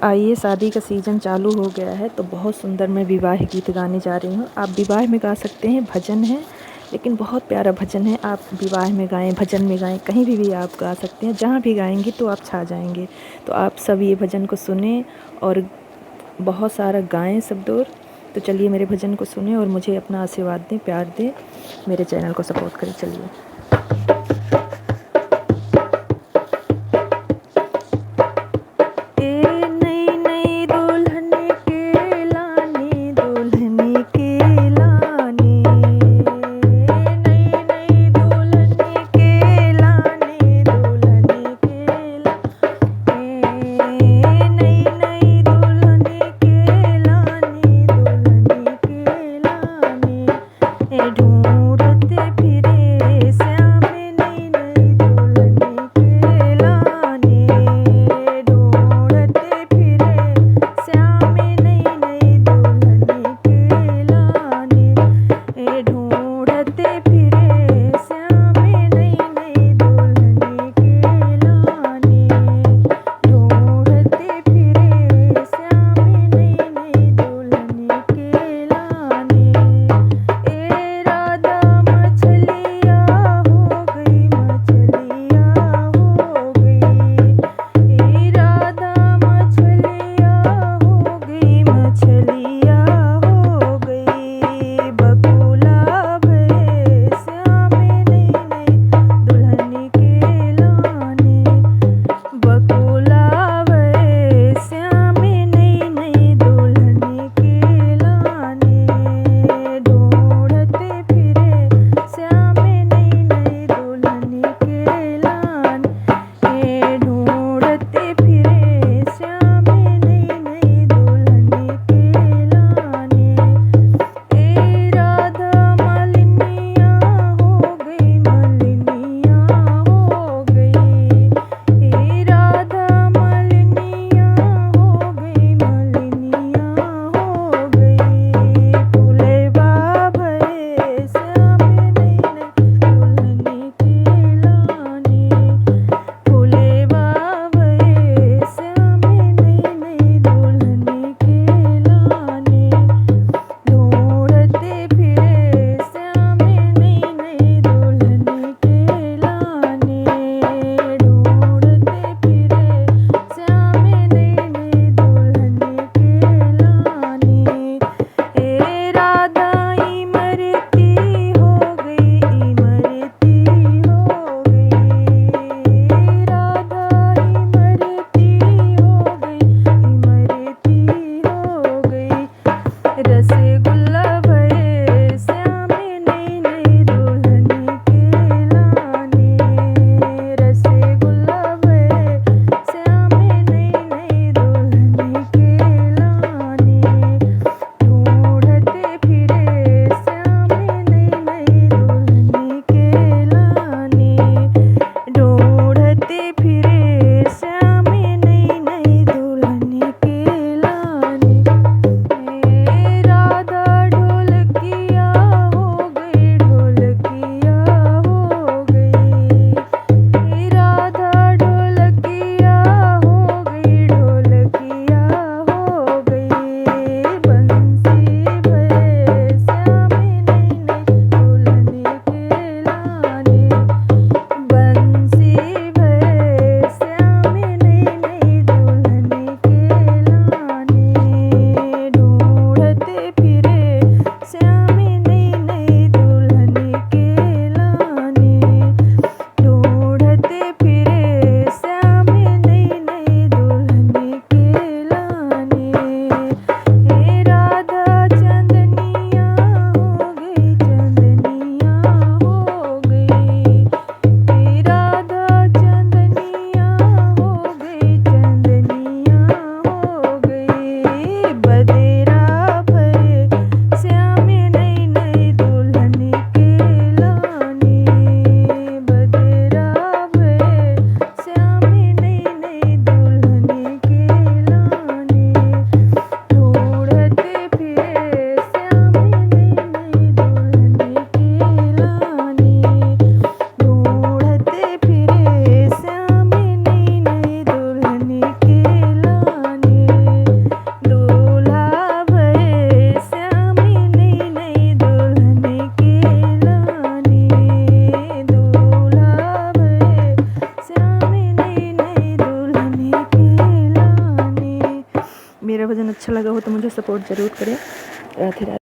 आइए, शादी का सीज़न चालू हो गया है तो बहुत सुंदर मैं विवाह गीत गाने जा रही हूँ। आप विवाह में गा सकते हैं, भजन है लेकिन बहुत प्यारा भजन है। आप विवाह में गाएं, भजन में गाएं, कहीं भी आप गा सकते हैं। जहाँ भी गाएंगी तो आप छा जाएंगे। तो आप सब ये भजन को सुने और बहुत सारा गाएं सब दूर। तो चलिए मेरे भजन को सुने और मुझे अपना आशीर्वाद दें, प्यार दें, मेरे चैनल को सपोर्ट करें। चलिए। ढूंढते फिरे श्याम मेरा भजन अच्छा लगा हो तो मुझे सपोर्ट ज़रूर करें। राधे राधे।